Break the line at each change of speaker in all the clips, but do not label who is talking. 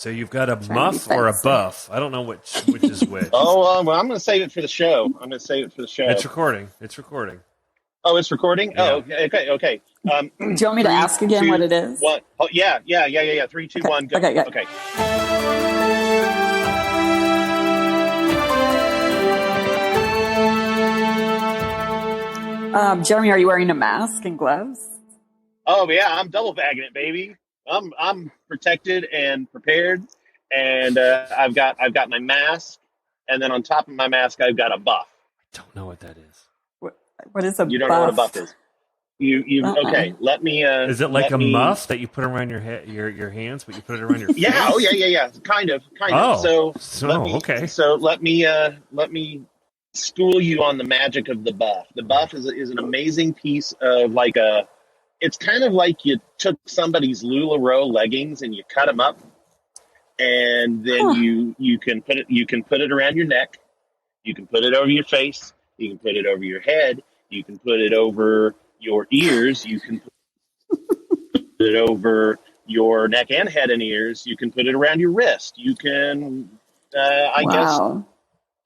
So you've got a
Trying to be
muff or a
fancy.
buff. I don't know which is which.
Oh, well, I'm going to save it for the show.
It's recording. It's recording.
Oh, it's recording?
Yeah.
Oh, okay.
Do you want me to ask again what it is?
1. Oh, yeah. 3, 2, 1, go.
Okay, good.
Okay.
Jeremy, are you wearing a mask and gloves?
Oh, yeah, I'm double bagging it, baby. I'm protected and prepared, and I've got my mask, and then on top of my mask, I've got a buff.
I don't know what that is.
What is a
You don't
buff?
know what a buff is? You okay? Let me.
Is it like a muff that you put around your head, your hands, but you put it around your face?
Yeah. Oh, yeah. Kind of.
Oh,
Okay. So let me school you on the magic of the buff. The buff is an amazing piece of it's kind of like you took somebody's LuLaRoe leggings and you cut them up, and then you can put it around your neck, you can put it over your face, you can put it over your head, you can put it over your ears, you can put it over your neck and head and ears, you can put it around your wrist, you can I guess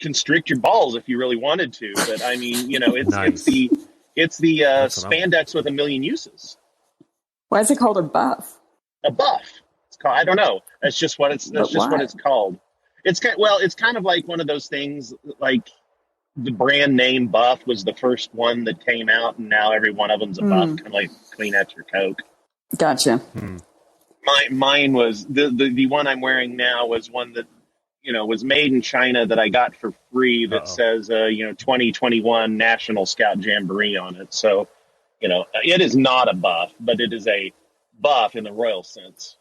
constrict your balls if you really wanted to, but I mean, it's
Nice.
it's the spandex with a million uses.
Why is it called a buff?
A buff. It's called, I don't know. That's just what it's called. It's kind of like one of those things, like the brand name Buff was the first one that came out, and now every one of them's a buff, kind of like Kleenex or Coke.
Gotcha.
Mine was the one I'm wearing now was one that was made in China that I got for free that says 2021 National Scout Jamboree on it. So it is not a buff, but it is a buff in the royal sense.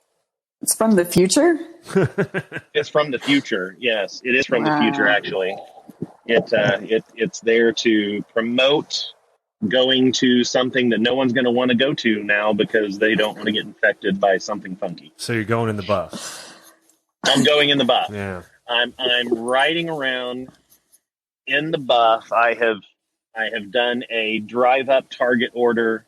It's from the future?
It's from the future. Yes, it is from the future. Actually, it's there to promote going to something that no one's going to want to go to now because they don't want to get infected by something funky.
So you're going in the buff.
I'm going in the buff.
Yeah.
I'm riding around in the buff. I have done a drive up Target order.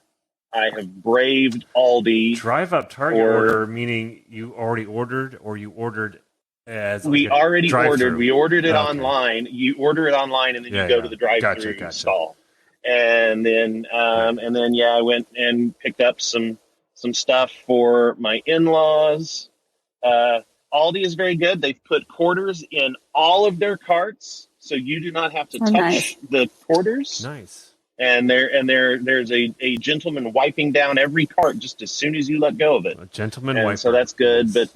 I have braved Aldi.
Drive up Target order, meaning you already ordered, or you ordered as
we already ordered. We ordered it
Okay.
online. You order it online, and then you go to the drive-through stall. And then I went and picked up some stuff for my in-laws. Aldi is very good. They've put quarters in all of their carts, so you do not have to touch the quarters.
Nice.
And there's a gentleman wiping down every cart just as soon as you let go of it.
A gentleman wiper.
So that's good. But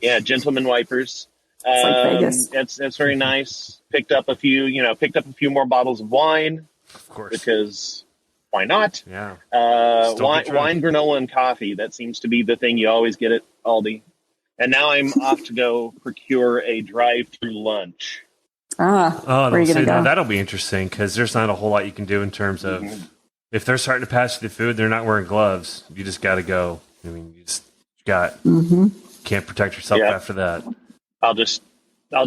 yeah, gentleman wipers.
It's like Vegas.
That's very nice. Picked up a few more bottles of wine.
Of course.
Because why not?
Yeah.
Wine, granola, and coffee. That seems to be the thing you always get at Aldi. And now I'm off to go procure a drive-through lunch.
Where are you going to go?
That'll be interesting because there's not a whole lot you can do in terms of if they're starting to pass you the food, they're not wearing gloves. You just got to go. I mean, you just can't protect yourself after that.
I'll just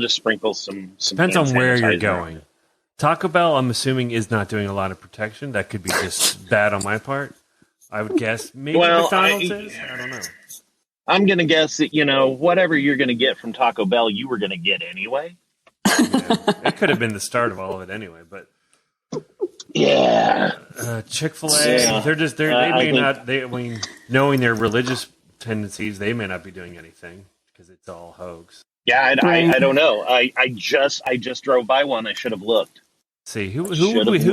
sprinkle some
depends on where you're going. Taco Bell, I'm assuming, is not doing a lot of protection. That could be just bad on my part. I would guess maybe McDonald's is. I don't know.
I'm going to guess that, whatever you're going to get from Taco Bell, you were going to get anyway.
It could have been the start of all of it anyway, but Chick-fil-A, knowing their religious tendencies, they may not be doing anything because it's all hoax.
Yeah, I don't know. I just drove by one. I should have looked.
See, who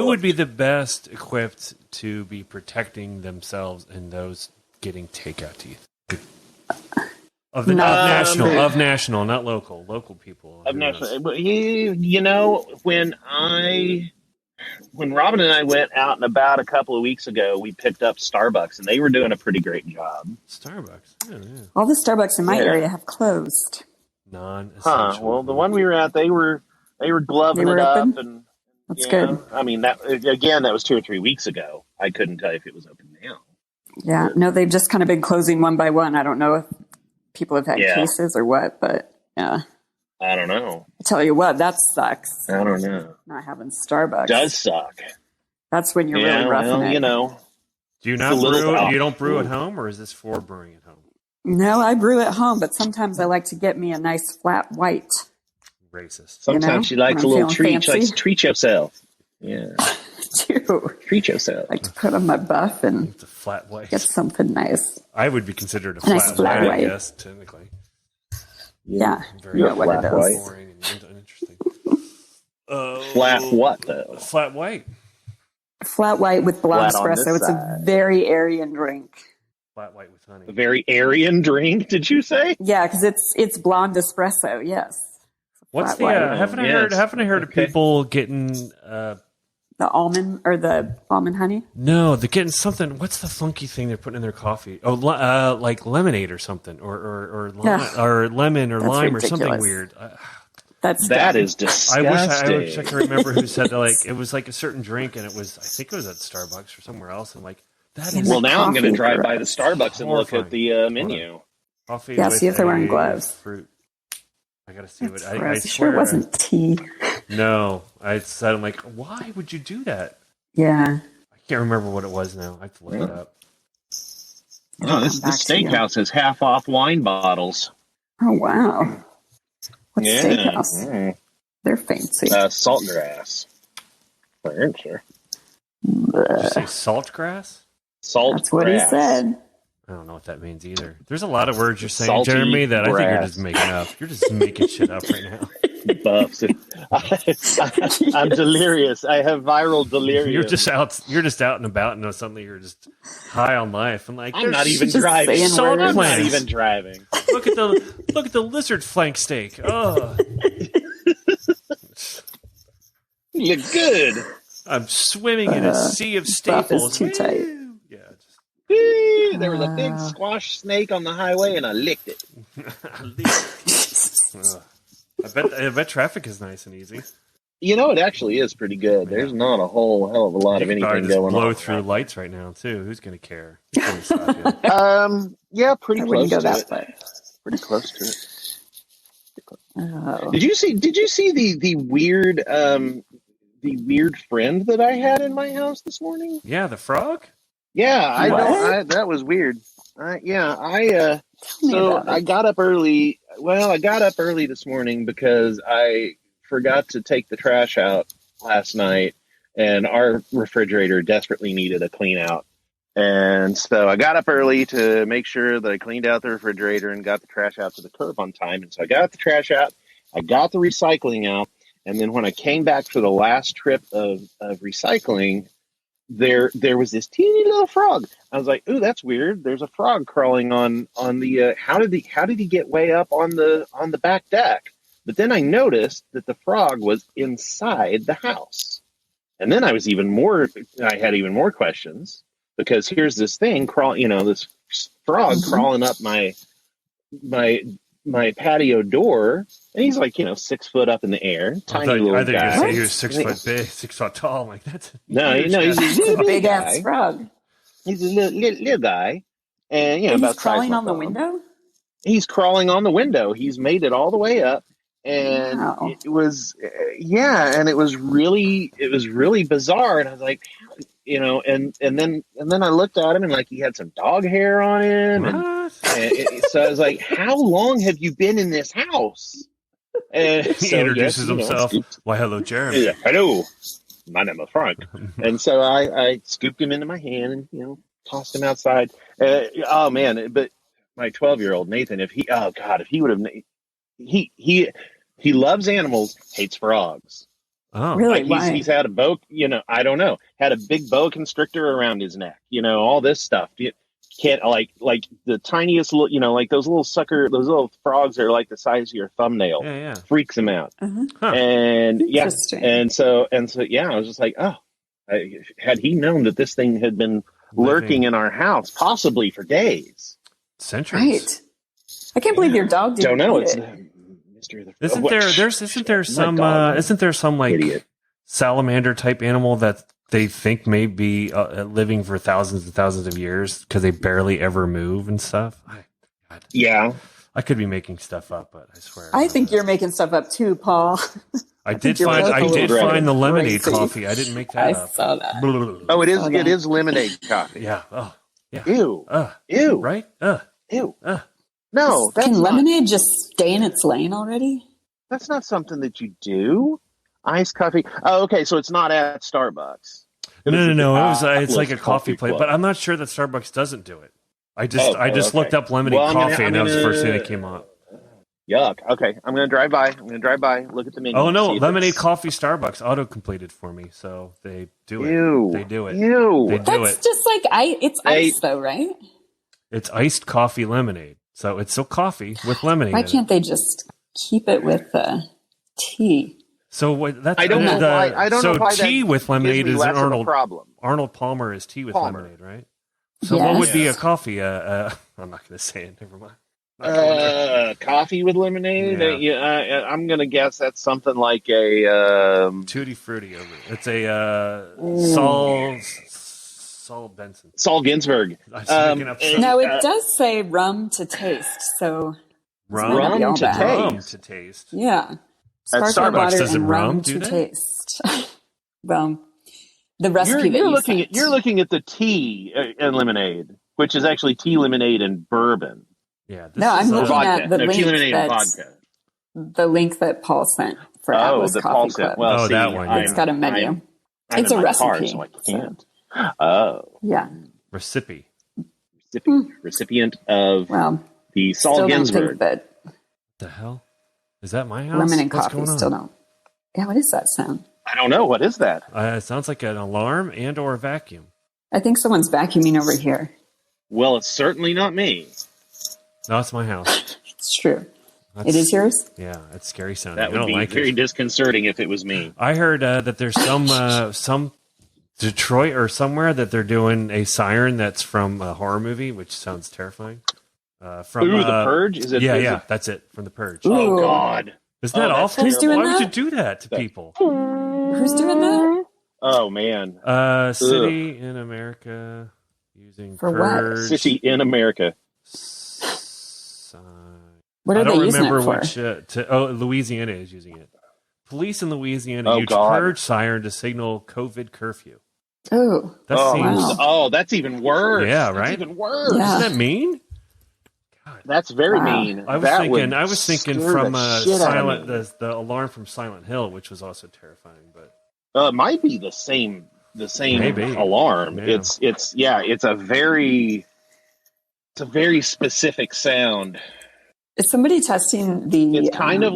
would be the best equipped to be protecting themselves and those getting takeout teeth? Of national, not local people.
Of national, when Robin and I went out and about a couple of weeks ago, we picked up Starbucks, and they were doing a pretty great job.
Starbucks, yeah.
All the Starbucks in my area have closed.
Non-essential.
Well, the one we were at, they were gloving it up, and
that's good.
I mean, that was 2 or 3 weeks ago. I couldn't tell you if it was open now.
Yeah, no, they've just kind of been closing one by one. I don't know if people have had cases or what, but yeah.
I don't know.
I tell you what, that sucks.
I don't know.
Not having Starbucks.
Does suck.
That's when you're really roughing it.
Do you not brew? You don't brew at home, or is this for brewing at home?
No, I brew at home, but sometimes I like to get me a nice flat white.
Racist.
Sometimes she likes a
when I'm
little treat.
feeling
She likes to
fancy.
treat yourself. Yeah,
Too.
treat yourself.
I like to put on my buff and
It's a flat white.
get something nice.
I would be considered a
Nice
flat,
flat
white,
white.
I guess, technically.
Yeah,
Very
you know what it
flat white.
is.
boring and uninteresting.
Flat what though?
Flat white.
Flat white with blonde
Flat on this
espresso. It's a
side.
very Aryan drink.
Flat white with honey.
A very Aryan drink, did you say?
Yeah, because it's blonde espresso. Yes.
What's
Flat
the?
white.
Haven't I
Yes.
heard? Haven't I heard of
Okay.
people getting?
The almond or the almond honey.
No, they're getting something. What's the funky thing they're putting in their coffee? Oh, like lemonade or something, or
Ugh.
or lemon or
That's
lime or something
ridiculous.
weird.
That's
That
dumb.
is
I
disgusting.
wish I could remember who said that. Like it was like a certain drink, and it was I think it was at Starbucks or somewhere else. And like that is
Well, now I'm going to
Coffee
drive by the
gross.
Starbucks and look
Horrifying.
at the menu.
coffee.
Yeah,
with
see if they're wearing
a
gloves.
Fruit. I gotta see what I
Gross.
swear.
Sure, it wasn't tea.
No, I said I'm like, why would you do that?
Yeah.
I can't remember what it was now. I have to look it up.
Oh, this
Back to you.
steakhouse has half off wine bottles.
Oh wow. What's
Yeah.
steakhouse? They're fancy.
Saltgrass. Sure.
Did you say salt grass?
Salt
That's what he
grass.
said.
I don't know what that means either. There's a lot of words you're saying,
Salty
Jeremy, that I think you're
grass.
just making up. You're just making shit up right now.
Buffs. I'm delirious. I have viral delirium.
You're just out and about, and suddenly you're just high on life. And like,
I'm not
there's
even
just
driving.
saying
salt
words.
I'm not
plants.
even driving.
Look at the lizard flank steak. Oh,
You look good.
I'm swimming in a sea of
Buff is
staples.
too tight.
Woo! Yeah,
Whee! There was a big squash snake on the highway, and I licked it.
Ugh. I bet traffic is nice and easy.
You know, it actually is pretty good. There's not a whole hell of a lot of
You could probably
anything
just
going
blow
on.
through lights right now too. Who's gonna care? Who's gonna stop you?
Yeah, pretty
I
close
wouldn't go
to
that
it.
way.
Pretty close to it.
Oh.
Did you see the weird friend that I had in my house this morning?
Yeah, the frog.
Yeah,
What?
that was weird.
me
So
about it.
I got up early. Well, I got up early this morning because I forgot to take the trash out last night, and our refrigerator desperately needed a clean out. And so I got up early to make sure that I cleaned out the refrigerator and got the trash out to the curb on time. And so I got the trash out, I got the recycling out, and then when I came back for the last trip of recycling, there was this teeny little frog. I was like, "Ooh, that's weird. There's a frog crawling on the how did he get way up on the back deck?" But then I noticed that the frog was inside the house. And then I had even more questions, because here's this thing this frog crawling up my patio door, and he's like 6 foot up in the air, tiny little
I thought you were
guy.
gonna say he was 6 foot big, 6 foot tall. I'm like that's
No,
huge
he's
guy.
a little
Big
guy.
ass frog.
He's a little guy, and
And
about
he's
the size
crawling
of
on the
my thumb.
window?
He's crawling on the window. He's made it all the way up, and
Wow.
it was and it was really bizarre. And I was like, and then I looked at him, and like he had some dog hair on him, and
What?
so I was like, "How long have you been in this house?" And
He
so,
introduces
yes,
himself.
scooped-
Why, hello, Jeremy.
yeah, hello, my name is Frank. And so I scooped him into my hand and tossed him outside. Oh man! But my 12-year-old Nathan, if he would have, he loves animals, hates frogs.
Oh,
Really?
Like
Why?
he's had a I don't know, had a big boa constrictor around his neck, all this stuff. You can't like the tiniest little, like those little frogs are like the size of your thumbnail.
yeah.
Freaks him out.
Uh-huh.
Huh.
And yeah,
Interesting.
and so yeah, I was just like, had he known that this thing had been lurking in our house, possibly for days.
Centuries.
Right. I can't believe your dog didn't
Don't know.
eat
It's
it.
the mystery of the
Isn't there some like
idiot.
salamander type animal that they think may be living for thousands and thousands of years because they barely ever move and stuff?
Yeah.
I could be making stuff up, but I swear.
I think you're making stuff up too, Paul.
I
think
did
you're
find
both a little
find the lemonade
crazy.
coffee. I didn't make
I
that up.
saw that.
Oh, it
Okay.
is lemonade coffee.
Yeah. Oh, yeah.
Ew.
Uh,
Ew.
right?
Ew. No, that's
Can
not,
lemonade just stay in its lane already?
that's not something that you do. Iced coffee. Oh, okay. So it's not at Starbucks.
No. It's
Atlas
like a coffee place,
Club.
but I'm not sure that Starbucks doesn't do it. I just
Okay.
looked up lemonade
Well,
coffee,
I'm
and that was the first thing
gonna-
that came up.
Yuck. Okay, I'm gonna drive by. Look at the menu.
Oh no,
see if
lemonade
it's-
coffee Starbucks auto completed for me, so they do it.
Ew.
They do it.
Ew.
They do
That's
it.
just like it's ice, though, right?
It's iced coffee lemonade, so it's still coffee with lemonade.
Why
in it.
can't they just keep it with tea?
So what? That's
I don't know why. I don't
so
know why
tea
that
with lemonade
gives me
is
less of a
Arnold.
problem.
Arnold Palmer is tea with
Palmer.
lemonade, right? So
Yes.
what would be a coffee? I'm not going to say it. Never mind. Not going there.
Coffee with lemonade.
Yeah.
I'm gonna guess that's something like a.
Tutti Frutti over it. It's a Saul Benson.
Saul Ginsberg.
I'm making up stuff.
No, it does say rum to taste. So
Rum,
might not be all
to
bad.
taste.
rum to taste.
yeah,
At
sparkling
Starbucks,
water
does it
and
rum,
rum
do
to
they?
taste. Well, the recipe that
You're
you
looking
sent.
at the tea and lemonade, which is actually tea lemonade and bourbon.
Yeah. This
No, I'm
is,
looking
Vodka.
at the
No, tea
link
lemonade and
that's
vodka.
the link that Paul sent for Atlas
the
Coffee
Paul
Club.
sent. Well,
Oh,
see,
that one, yeah.
It's got a menu.
I'm
It's
in
a
my car,
recipe,
so I can't. Oh,
Yeah.
Recipe.
recipient of
Well,
the Saul
still don't
Ginsberg.
think that
The hell? Is that my house?
lemon and
What's
coffee
going on?
still don't. Yeah, what is that sound?
I don't know. What is that?
It sounds like an alarm and or a vacuum.
I think someone's vacuuming over here.
Well, it's certainly not me.
No, it's my house.
It's true.
That's,
It is yours?
Yeah, it's scary sounding.
That
I
would
don't
be
like
very
it.
disconcerting if it was me.
I heard that there's some Detroit or somewhere that they're doing a siren that's from a horror movie, which sounds terrifying. From
Ooh, The Purge? Is it?
Yeah, that's it. From The Purge.
Ooh.
Oh, God.
Isn't that
Oh, that's
awful?
Who's doing
Why would
that?
you do that to people?
Who's doing that?
Oh, man.
City in America using
For what?
Purge.
City in America.
Sign.
What are
I
they
don't
using
remember
it for?
which. Louisiana is using it. Police in Louisiana
Oh,
use
God.
purge siren to signal COVID curfew.
Oh,
That
Oh,
seems.
wow.
oh, that's even worse.
Yeah,
That's
right?
even worse.
Yeah.
Isn't that mean?
That's very
Wow.
mean.
I was
That
thinking.
would
I was thinking
scare
from
the shit out of
Silent
me.
the alarm from Silent Hill, which was also terrifying. But
It might be the same
Maybe.
alarm.
Yeah.
It's a very specific sound.
is somebody testing the
It's kind of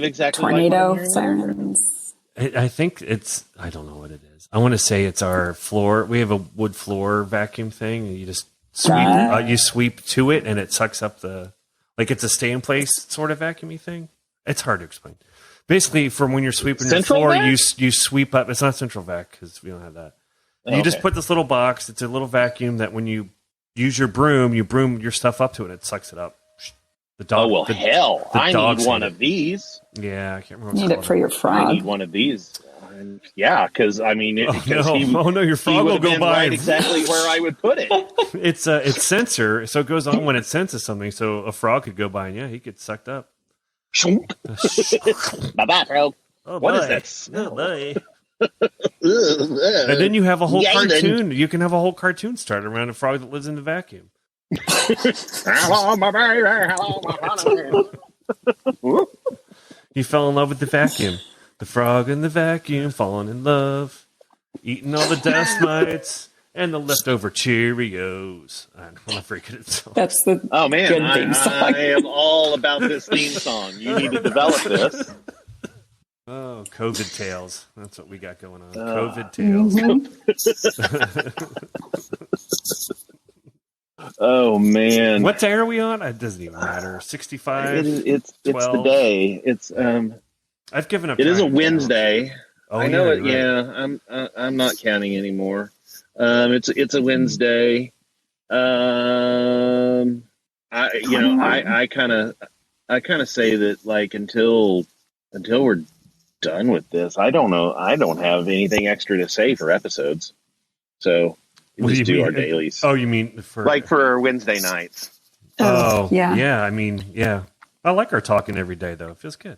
exactly
tornado
like what I'm hearing.
sirens?
I think it's. I don't know what it is. I want to say it's our floor. We have a wood floor vacuum thing. And you just sweep.
Right.
You sweep to it, and it sucks up the. Like it's a stay in place sort of vacuumy thing. It's hard to explain. Basically, from when you're sweeping
Central
your floor,
vac?
you sweep up. It's not central vac because we don't have that. You just
Okay.
put this little box. It's a little vacuum that when you use your broom, you broom your stuff up to it, and it sucks it up. The dog.
Oh well,
the-
hell!
the
I
dogs
need one
hate
of these.
Yeah, I can't remember. What
Need
it's
it
called.
for your
I
frog.
need one of these. Yeah, because I mean,
Oh
because
no!
he,
Oh no! Your
he
frog
would
will
have
go
been
by.
right exactly where I would put it.
It's sensor, so it goes on when it senses something. So a frog could go by, and yeah, he gets sucked up.
Bye bye, frog.
Oh,
What is
boy.
that smell?
Oh, boy. And then you have a whole
Yaden.
cartoon. You can have a whole cartoon started around a frog that lives in the vacuum.
Hello, my baby. Hello, my honey.
He fell in love with the vacuum. The frog in the vacuum, falling in love, eating all the dust mites and the leftover Cheerios. I don't know, forget it.
That's the
Oh man,
good theme song.
I am all about this theme song. You need to develop this.
Oh, COVID tales. That's what we got going on.
Ah.
COVID tales.
Oh man,
What day are we on? It doesn't even matter. 65.
it's the
12.
day. It's
I've given up.
it is a
track now.
Wednesday.
Oh,
I know
yeah,
it.
you're right.
Yeah, I'm not counting anymore. It's a Wednesday. I kind of say that like until we're done with this, I don't know. I don't have anything extra to say for episodes, so we
What do
just
you
do
mean?
our dailies,
Oh, you mean for
like for Wednesday nights.
Oh,
yeah.
yeah. I mean, yeah. I like our talking every day, though. It feels good.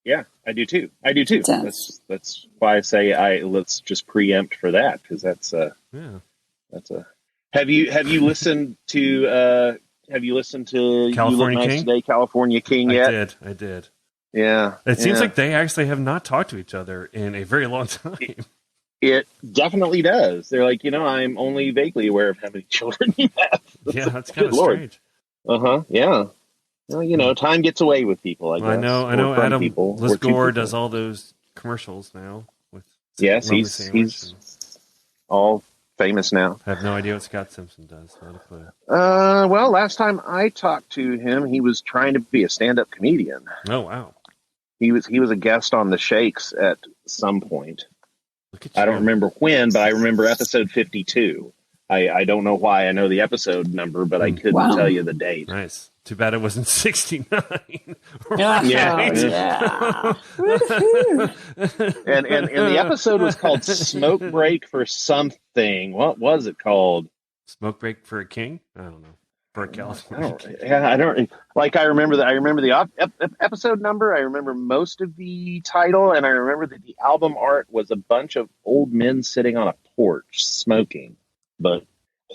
Yeah, I do too.
does.
That's why I say let's just preempt for that because that's
Yeah.
Have you listened to Have you listened to
California
You Look Nice
King?
Today, California King yet?
I did.
Yeah.
It seems like they actually have not talked to each other in a very long time.
It definitely does. They're like, I'm only vaguely aware of how many children you have.
Yeah, that's kind of strange.
Yeah. Well, time gets away with people, I guess.
I know. Adam
people,
Lisgore does all those commercials now.
Yes, he's all famous now.
I have no idea what Scott Simpson does. Not a clue.
Well, last time I talked to him, he was trying to be a stand-up comedian.
Oh, wow.
He was a guest on the Shakes at some point.
Look at you.
I don't remember when, but I remember episode 52. I don't know why I know the episode number, but I couldn't tell you the date.
Nice. Too bad it wasn't 69.
Yeah. and the episode was called Smoke Break for something. What was it called?
Smoke Break for a King? I don't know. For a California King.
I don't like. I remember the episode number. I remember most of the title, and I remember that the album art was a bunch of old men sitting on a porch smoking. But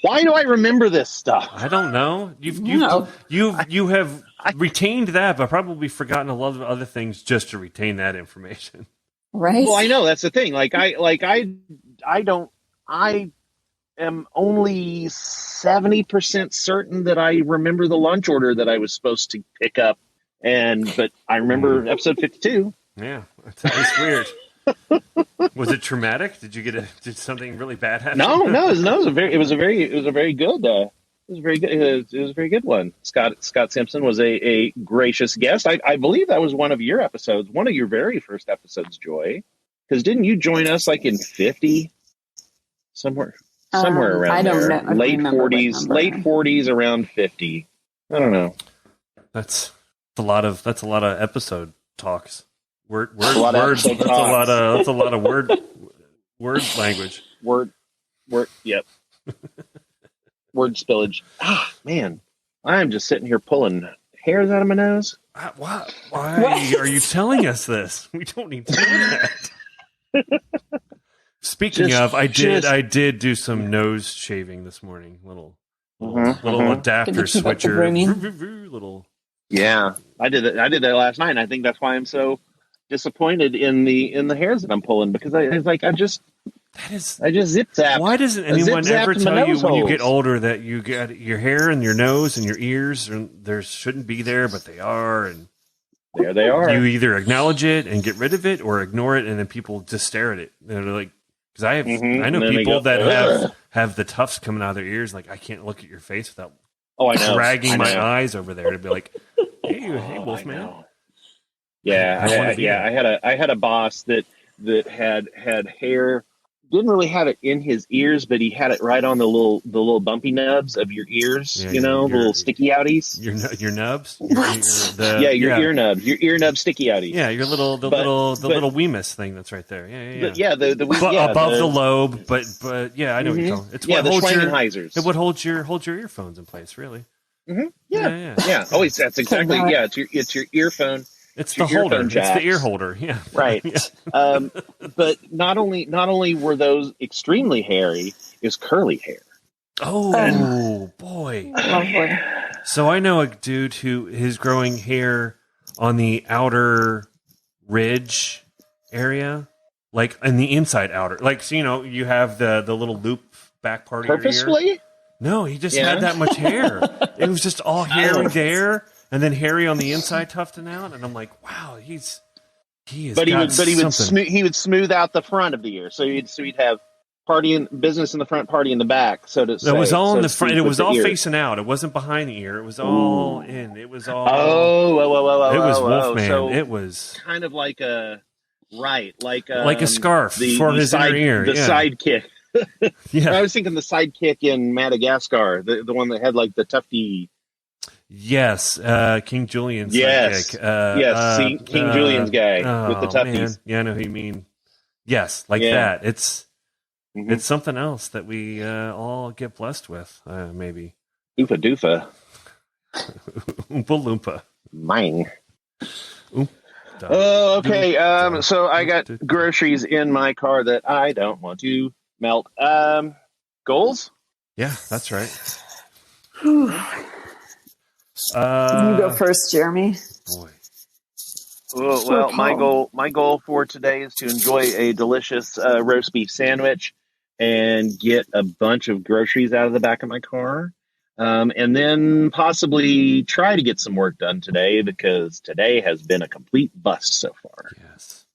why do I remember this stuff?
I don't know. You have retained that, but probably forgotten a lot of other things just to retain that information.
Right.
Well, I know that's the thing. I am only 70% certain that I remember the lunch order that I was supposed to pick up, but I remember episode 52.
Yeah, that's weird. Was it traumatic? Did something really bad happen?
No. It was a very good one. Scott Simpson was a gracious guest. I believe that was one of your episodes, one of your very first episodes, Joy. Because didn't you join us like in 50 somewhere around
I don't
there?
know.
Late 40s, around 50. I don't know.
That's a lot of episode talks. Word
That's a lot
of word language.
Yep. Word spillage. Man, I'm just sitting here pulling hairs out of my nose.
Why are you telling us this? We don't need to know that. Speaking of, I did do some nose shaving this morning. Little adapter switcher. Little.
Yeah, I did that last night. And I think that's why I'm so disappointed in the hairs that I'm pulling, because I just zip zapped.
Why doesn't anyone ever tell you when you get older that you get your hair and your nose and your ears there shouldn't be there, but they are, and
there they are.
You either acknowledge it and get rid of it, or ignore it, and then people just stare at it. They're like, because I know people that have the tufts coming out of their ears. Like, I can't look at your face without dragging my eyes over there to be like, hey, Wolfman.
Yeah, I had a boss that had hair. Didn't really have it in his ears, but he had it right on the little bumpy nubs of your ears. The little sticky outies.
Your nubs.
Your ear nubs. Your ear nub sticky outies.
Yeah, your little Wemous thing that's right there. Yeah.
Above
the lobe, but yeah, I know what you're talking. It's what holds
Schwangenheisers.
It would hold your earphones in place, really.
Mm-hmm. Yeah. Oh, that's exactly. Yeah, it's your earphone.
It's the holder. It's the ear holder. Yeah.
Right. Yeah. But not only were those extremely hairy, is curly hair.
Oh boy. So I know a dude who is growing hair on the outer ridge area, like in the inside outer. Like, so, you have the little loop back part of your ear.
Purposefully?
No, he just had that much hair. It was just all hairy there. And then hairy on the inside, tufting out, and I'm like, wow, he is. But he would smooth out the front of the ear, so he'd have business in the front, party in the back. So it was all in the front. It was all facing out. It wasn't behind the ear. It was all in. It was all.
It
was Wolfman.
So
it was
kind of like a
scarf for his inner ear.
The sidekick.
Yeah,
I was thinking the sidekick in Madagascar, the one that had like the tufty.
Yes, King Julian's
sidekick. King Julian's guy with the tufties. Man.
Yeah, I know who you mean. Yes, that. It's something else that we all get blessed with, maybe.
Oofa doofa.
Oompa loompa.
Mine. Oh, okay. So I got groceries in my car that I don't want to melt. Goals?
Yeah, that's right.
You go first, Jeremy.
Boy.
Well, my goal for today is to enjoy a delicious roast beef sandwich and get a bunch of groceries out of the back of my car. And then possibly try to get some work done today because today has been a complete bust so far.
Yes.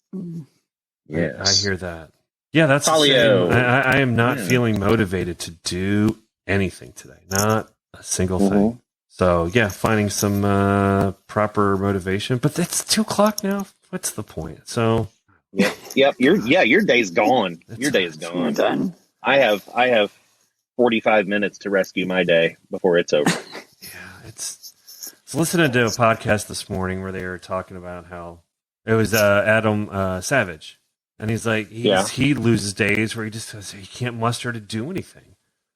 Yes.
I hear that. Yeah, that's the
Polio.
same. I am not feeling motivated to do anything today. Not a single thing. So, yeah, finding some proper motivation. But it's 2:00 now. What's the point? So,
Yep. Your day's gone. Your day is
We're
gone.
done.
I have 45 minutes to rescue my day before it's over.
yeah, I was listening to a podcast this morning where they were talking about how it was Adam Savage. And he's like, he loses days where he just says he can't muster to do anything.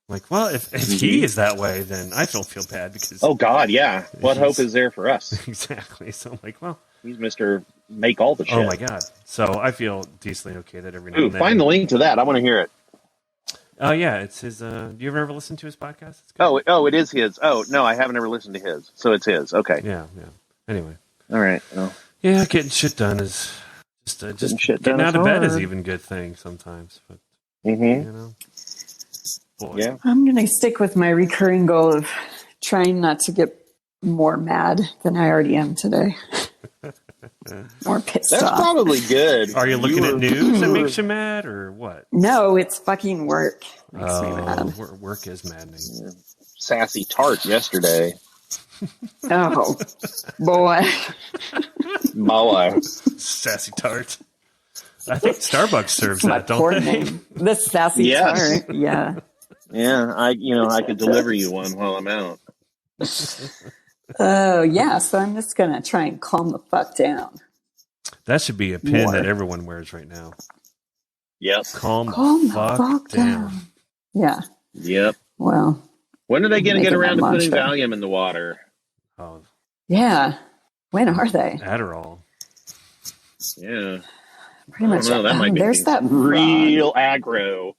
I'm like, well, if he is that way, then I don't feel bad because.
Oh God, yeah. What hope is there for us?
Exactly. So I'm like, well,
He's Mr. Make all the shit.
oh my God. So I feel decently okay that every now and then.
Find the link to that. I want to hear it.
Oh yeah, it's his. Do you ever listen to his podcast? It's good.
Oh, it is his. Oh no, I haven't ever listened to his. So it's his. Okay.
Yeah. Anyway.
All right. Well,
Yeah, getting shit done is just getting out of bed is even a good thing sometimes. But you know, boy.
Yeah.
I'm going to stick with my recurring goal of trying not to get more mad than I already am today. More pissed
That's
off.
probably good.
Are you looking at news that makes you mad, or what?
No, it's fucking work. Makes me mad.
Work is maddening.
Sassy tart yesterday.
Oh, boy.
Boy.
Sassy tart. I think Starbucks serves
My
that, don't
poor
they?
name. The sassy
Yes.
tart. Yeah.
Yeah, I could deliver you one while I'm out.
Oh, yeah. So I'm just going to try and calm the fuck down.
That should be a pin
More.
that everyone wears right now.
Yep.
Calm
Calm
the fuck down.
Yeah.
Yep.
Well,
When are they going to
Make
get
it
around to
my
putting
mantra.
Valium in the water?
Oh,
yeah. When are they?
Adderall.
Yeah.
Pretty much.
I don't know. That might be
There's that frog.
real aggro.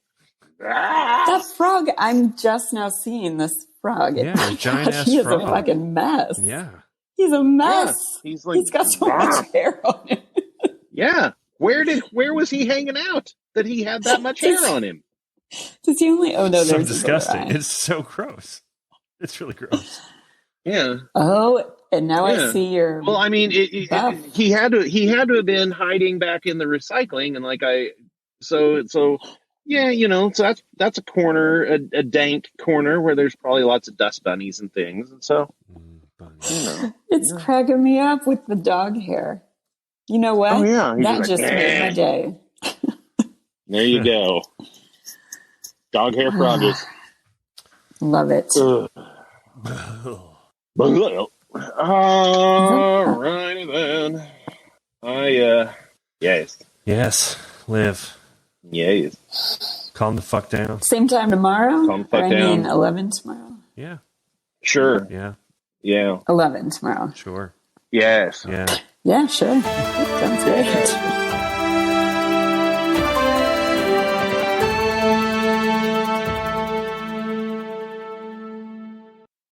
That frog. I'm just now seeing this frog.
Yeah, a giant ass
He is
frog.
a fucking mess.
Yeah.
He's a mess.
He's like,
He's got so much hair on him.
yeah. Where was he hanging out that he had that much hair on him?
Does he only? Oh no,
So
there's his other
disgusting.
eye.
It's so gross. It's really gross.
Yeah.
Oh, and now
Yeah.
I see your.
Well, I mean,
Buff.
he had to have been hiding back in the recycling, and so yeah, so that's a corner, a dank corner where there's probably lots of dust bunnies and things, and so
Bunny.
It's cracking me up with the dog hair. You know what?
Oh, yeah. He's
That
like,
just made my
"Eh."
day.
There you go, dog hair froggies.
Love it.
All righty then. Yes.
Yes. Live.
Yes.
Calm the fuck down.
Same time tomorrow?
Calm the fuck
Or I mean,
down.
11 tomorrow.
Yeah.
Sure.
Yeah.
Yeah.
11 tomorrow.
Sure.
Yes.
Yeah.
Yeah, sure. Sounds great.